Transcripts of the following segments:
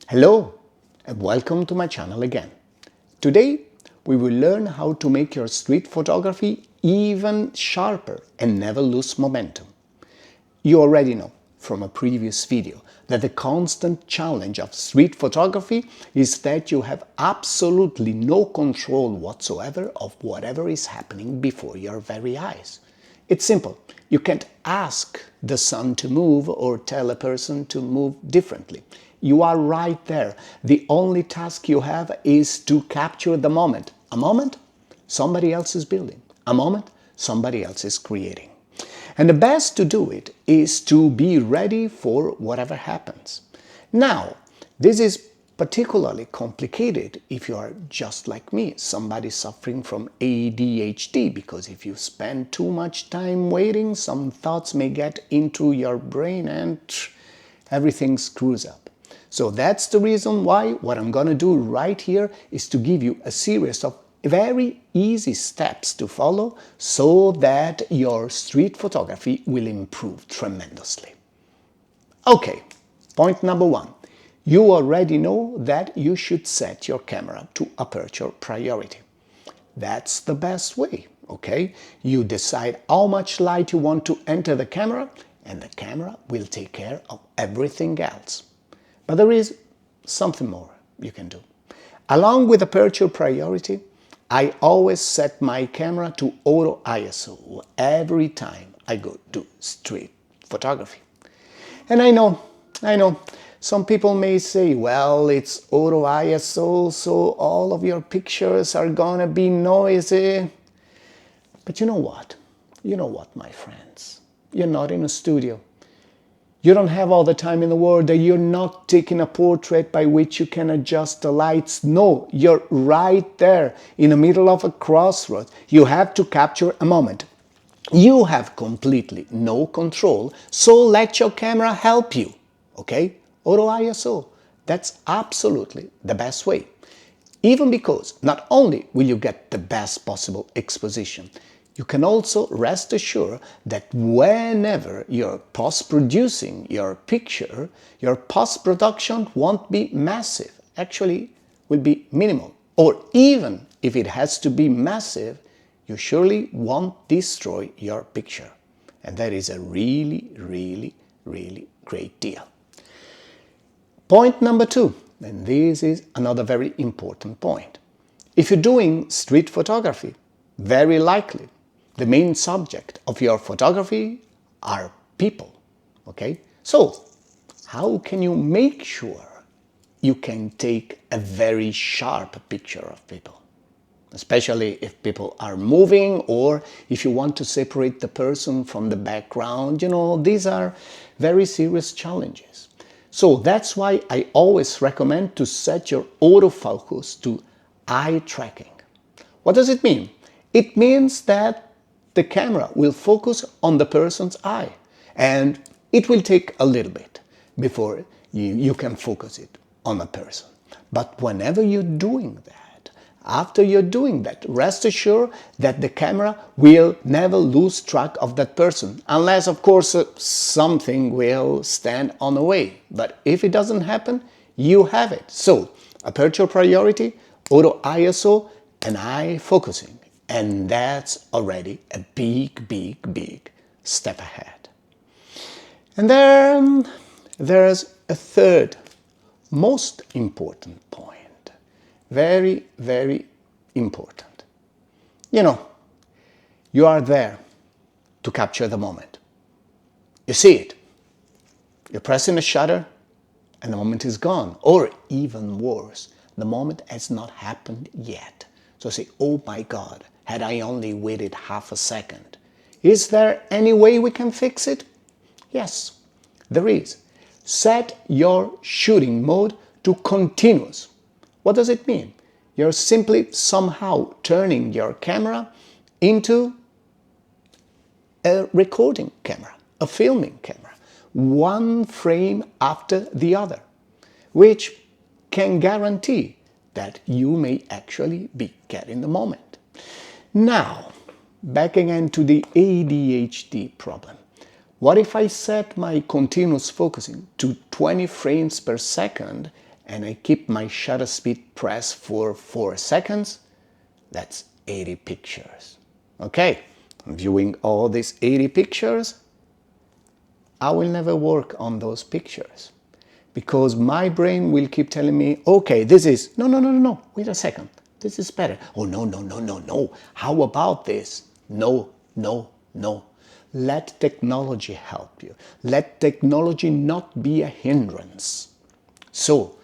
Hello and welcome to my channel again. Today we will learn how to make your street photography even sharper and never lose momentum. You already know from a previous video that the constant challenge of street photography is that you have absolutely no control whatsoever of whatever is happening before your very eyes. It's simple. You can't ask the sun to move or tell a person to move differently. You are right there. The only task you have is to capture the moment. A moment, somebody else is building. A moment, somebody else is creating. And the best to do it is to be ready for whatever happens. Now, this is particularly complicated if you are just like me, somebody suffering from ADHD, because if you spend too much time waiting, some thoughts may get into your brain and everything screws up. So that's the reason why what I'm going to do right here is to give you a series of very easy steps to follow so that your street photography will improve tremendously. Okay, point number one. You already know that you should set your camera to aperture priority. That's the best way, okay? You decide how much light you want to enter the camera, and the camera will take care of everything else. But there is something more you can do. Along with aperture priority, I always set my camera to auto ISO every time I go to street photography. And I know, some people may say, well, it's auto ISO, so all of your pictures are gonna be noisy. But you know what? You know what, my friends? You're not in a studio. You don't have all the time in the world, that you're not taking a portrait by which you can adjust the lights. No, you're right there in the middle of a crossroads. You have to capture a moment. You have completely no control, so let your camera help you, okay? Auto ISO, that's absolutely the best way. Even because not only will you get the best possible exposition, you can also rest assured that whenever you're post-producing your picture, your post-production won't be massive. Actually, will be minimal. Or even if it has to be massive, you surely won't destroy your picture. And that is a really, really, really great deal. Point number two, and this is another very important point. If you're doing street photography, very likely the main subject of your photography are people, okay? So, how can you make sure you can take a very sharp picture of people? Especially if people are moving, or if you want to separate the person from the background. These are very serious challenges. So that's why I always recommend to set your autofocus to eye tracking. What does it mean? It means that the camera will focus on the person's eye, and it will take a little bit before you can focus it on a person. But whenever you're doing that, after you're doing that, rest assured that the camera will never lose track of that person, unless, of course, something will stand on the way. But if it doesn't happen, you have it. So, aperture priority, auto ISO, and eye focusing. And that's already a big, big, big step ahead. And then there's a third, most important point. Very, very important. You are there to capture the moment. You see it. You're pressing the shutter and the moment is gone. Or even worse, the moment has not happened yet. So say, oh my God, had I only waited half a second. Is there any way we can fix it? Yes, there is. Set your shooting mode to continuous. What does it mean? You're simply somehow turning your camera into a recording camera, a filming camera, one frame after the other, which can guarantee that you may actually be getting the moment. Now, back again to the ADHD problem. What if I set my continuous focusing to 20 frames per second and I keep my shutter speed pressed for 4 seconds, that's 80 pictures. Okay, viewing all these 80 pictures, I will never work on those pictures because my brain will keep telling me, okay, this is, no, wait a second, this is better. Oh, no, how about this? No. Let technology help you. Let technology not be a hindrance. So,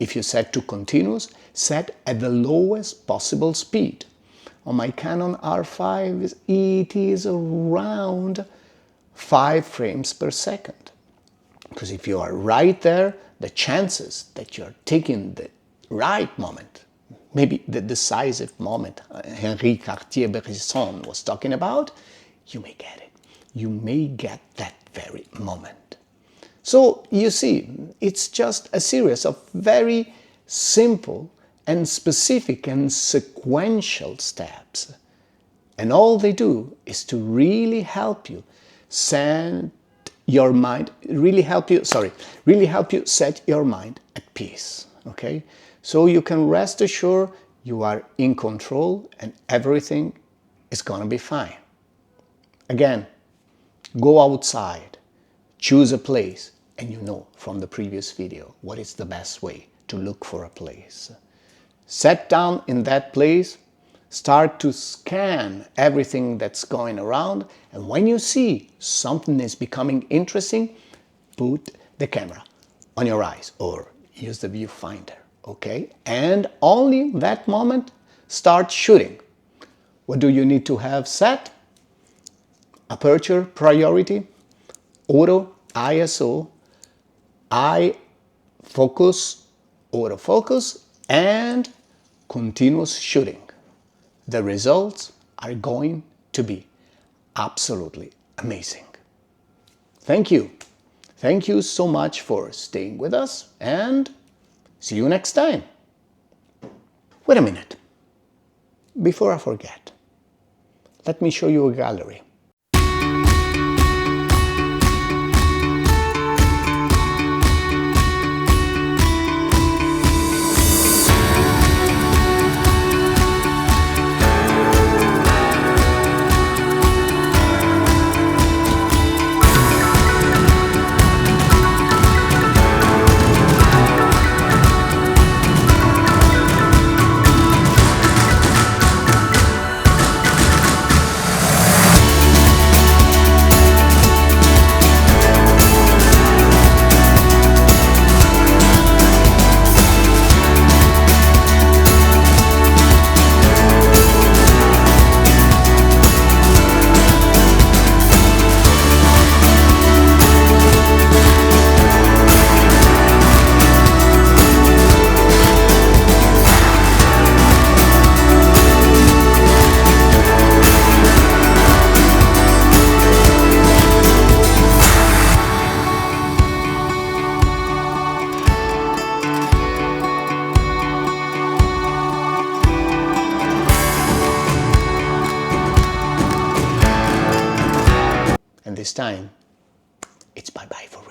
if you set to continuous, set at the lowest possible speed. On my Canon R5, it is around 5 frames per second. Because if you are right there, the chances that you're taking the right moment, maybe the decisive moment Henri Cartier-Bresson was talking about, you may get it. You may get that very moment. So you see, it's just a series of very simple and specific and sequential steps. And all they do is to really help you set your mind, really help you set your mind at peace, okay? So you can rest assured you are in control and everything is gonna be fine. Again, go outside, choose a place, and you know from the previous video what is the best way to look for a place. Sit down in that place, start to scan everything that's going around, and when you see something is becoming interesting, put the camera on your eyes or use the viewfinder, okay? And only in that moment, start shooting. What do you need to have set? Aperture priority, auto, ISO, focus, autofocus, and continuous shooting. The results are going to be absolutely amazing. Thank you. Thank you so much for staying with us and see you next time. Wait a minute. Before I forget, let me show you a gallery. And this time, it's bye-bye for